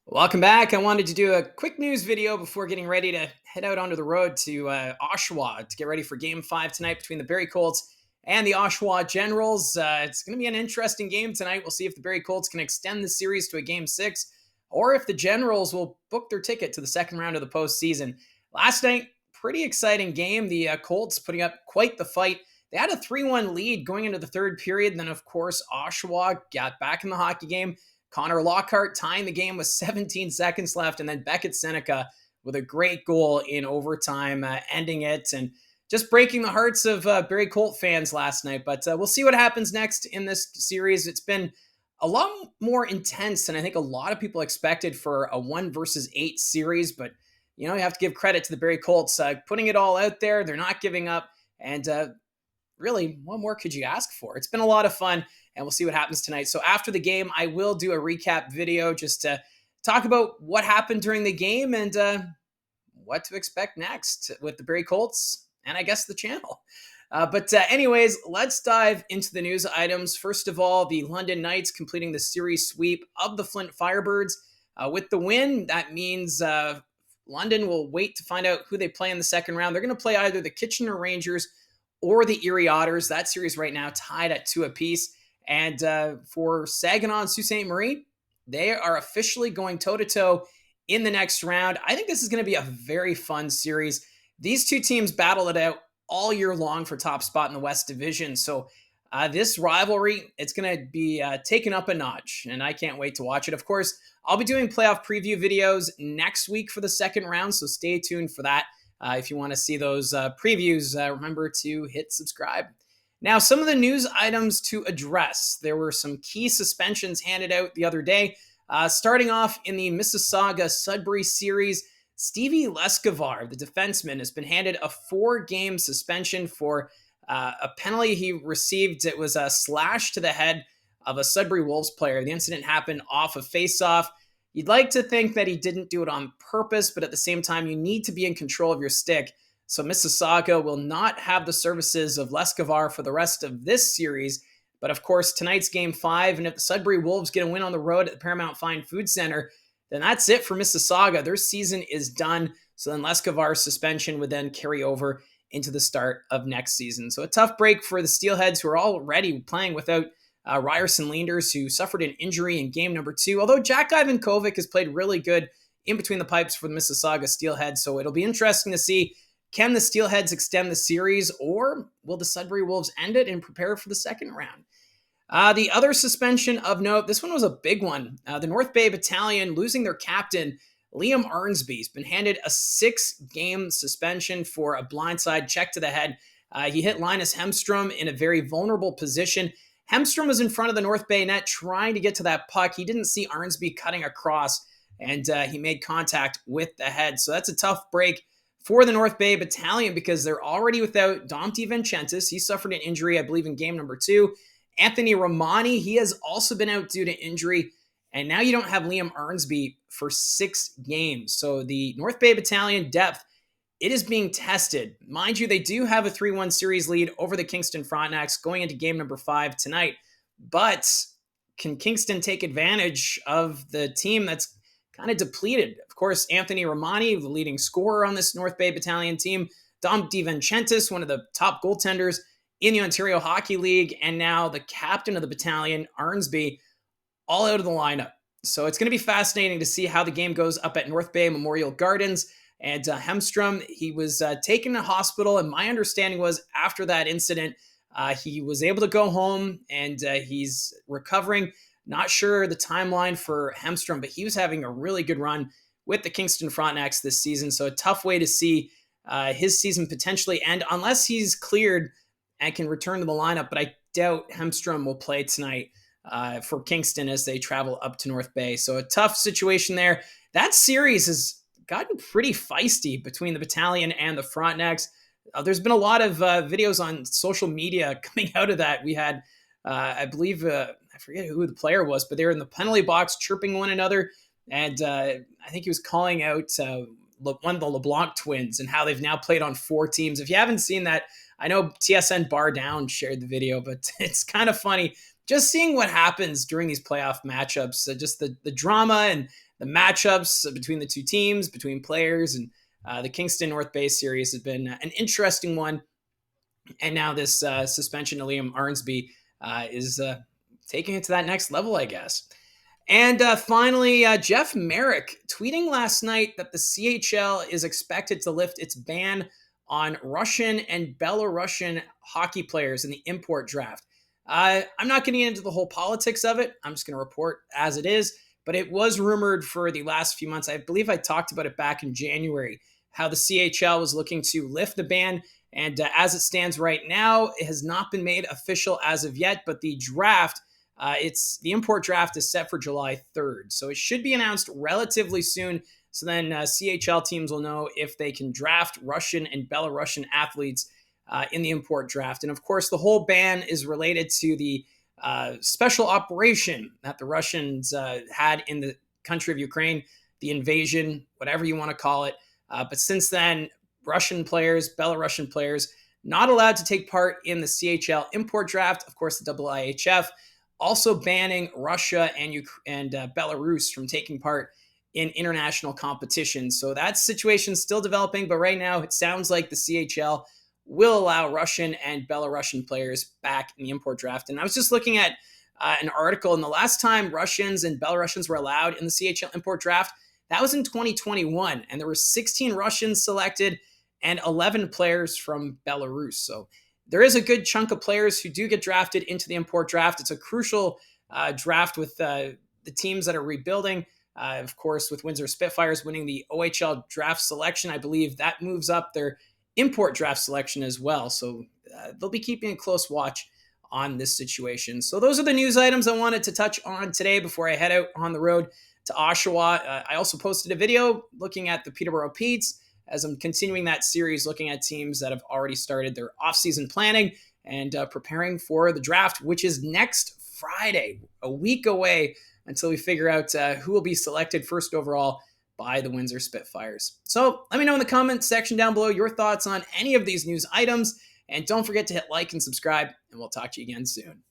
Welcome back. I wanted to do a quick news video before getting ready to head out onto the road to Oshawa to get ready for Game 5 tonight between the Barrie Colts and the Oshawa Generals. It's going to be an interesting game tonight. We'll see if the Barrie Colts can extend the series to a Game 6 or if the Generals will book their ticket to the second round of the postseason. Last night, pretty exciting game. The Colts putting up quite the fight. They had a 3-1 lead going into the third period. Then, of course, Oshawa got back in the hockey game. Connor Lockhart tying the game with 17 seconds left, and then Beckett Seneca with a great goal in overtime, ending it and just breaking the hearts of Barrie Colt fans last night. But we'll see what happens next in this series. It's been a lot more intense than I think a lot of people expected for a 1-versus-8 series. But, you have to give credit to the Barrie Colts putting it all out there. They're not giving up. And really, what more could you ask for? It's been a lot of fun, and we'll see what happens tonight. So after the game, I will do a recap video just to talk about what happened during the game and what to expect next with the Barrie Colts and I guess the channel. But anyways, let's dive into the news items. First of all, the London Knights completing the series sweep of the Flint Firebirds. With the win, that means London will wait to find out who they play in the second round. They're going to play either the Kitchener Rangers or the Erie Otters. That series right now tied at 2 apiece. And for Saginaw and Sault Ste. Marie, they are officially going toe-to-toe in the next round. I think this is going to be a very fun series. These two teams battle it out all year long for top spot in the West Division. So this rivalry, it's going to be taken up a notch, and I can't wait to watch it. Of course, I'll be doing playoff preview videos next week for the second round, so stay tuned for that. If you want to see those previews, remember to hit subscribe. Now, some of the news items to address. There were some key suspensions handed out the other day. Starting off in the Mississauga Sudbury series, Stevie Leskovar, the defenseman, has been handed a 4-game suspension for a penalty he received. It was a slash to the head of a Sudbury Wolves player. The incident happened off a face-off. You'd like to think that he didn't do it on purpose, but at the same time, you need to be in control of your stick. So Mississauga will not have the services of Leskovar for the rest of this series. But of course, tonight's Game 5, and if the Sudbury Wolves get a win on the road at the Paramount Fine Food Center, then that's it for Mississauga. Their season is done. So then Leskovar's suspension would then carry over into the start of next season. So a tough break for the Steelheads, who are already playing without Ryerson Leanders, who suffered an injury in game number 2. Although Jack Ivankovic has played really good in between the pipes for the Mississauga Steelheads. So it'll be interesting to see, can the Steelheads extend the series, or will the Sudbury Wolves end it and prepare for the second round? The other suspension of note, this one was a big one. The North Bay Battalion losing their captain, Liam Arnsby, has been handed a 6-game suspension for a blindside check to the head. He hit Linus Hemstrom in a very vulnerable position. Hemstrom was in front of the North Bay net trying to get to that puck. He didn't see Arnsby cutting across, and he made contact with the head. So that's a tough break for the North Bay Battalion because they're already without Dom DiVincentis. He suffered an injury, I believe, in game number 2. Anthony Romani, he has also been out due to injury. And now you don't have Liam Arnsby for 6 games. So the North Bay Battalion depth, it is being tested. Mind you, they do have a 3-1 series lead over the Kingston Frontenacs going into game number 5 tonight. But can Kingston take advantage of the team that's kind of depleted? Of course, Anthony Romani, the leading scorer on this North Bay Battalion team. Dom DiVincentis, one of the top goaltenders in the Ontario Hockey League. And now the captain of the battalion, Arnsby, all out of the lineup. So it's going to be fascinating to see how the game goes up at North Bay Memorial Gardens. And Hemstrom, he was taken to hospital. And my understanding was after that incident, he was able to go home and he's recovering. Not sure the timeline for Hemstrom, but he was having a really good run with the Kingston Frontenacs this season. So a tough way to see his season potentially end unless he's cleared and can return to the lineup. But I doubt Hemstrom will play tonight for Kingston as they travel up to North Bay. So a tough situation there. That series has gotten pretty feisty between the battalion and the Frontenacs. There's been a lot of videos on social media coming out of that. We had, I believe, I forget who the player was, but they were in the penalty box chirping one another. And I think he was calling out one of the LeBlanc twins and how they've now played on 4 teams. If you haven't seen that, I know TSN Bar Down shared the video, but it's kind of funny just seeing what happens during these playoff matchups. Just the drama and the matchups between the two teams, between players, and the Kingston North Bay series has been an interesting one. And now this suspension to Liam Arnsby is taking it to that next level, I guess. And finally, Jeff Merrick tweeting last night that the CHL is expected to lift its ban on Russian and Belarusian hockey players in the import draft. I'm not getting into the whole politics of it. I'm just going to report as it is. But it was rumored for the last few months. I believe I talked about it back in January, how the CHL was looking to lift the ban. And as it stands right now, it has not been made official as of yet. But the draft, the import draft is set for July 3rd. So it should be announced relatively soon. So then CHL teams will know if they can draft Russian and Belarusian athletes in the import draft. And of course, the whole ban is related to the special operation that the Russians had in the country of Ukraine, the invasion, whatever you want to call it. But since then, Russian players, Belarusian players, not allowed to take part in the CHL import draft. Of course, the IIHF also banning Russia and Belarus from taking part in international competitions. So that situation's still developing, but right now it sounds like the CHL will allow Russian and Belarusian players back in the import draft. And I was just looking at an article, and the last time Russians and Belarusians were allowed in the CHL import draft, that was in 2021, and there were 16 Russians selected and 11 players from Belarus. So there is a good chunk of players who do get drafted into the import draft. It's a crucial draft with the teams that are rebuilding. Of course, with Windsor Spitfires winning the OHL draft selection, I believe that moves up their import draft selection as well. So they'll be keeping a close watch on this situation. So those are the news items I wanted to touch on today before I head out on the road to Oshawa. I also posted a video looking at the Peterborough Petes as I'm continuing that series, looking at teams that have already started their off-season planning and preparing for the draft, which is next Friday, a week away until we figure out who will be selected first overall by the Windsor Spitfires. So let me know in the comments section down below your thoughts on any of these news items. And don't forget to hit like and subscribe, and we'll talk to you again soon.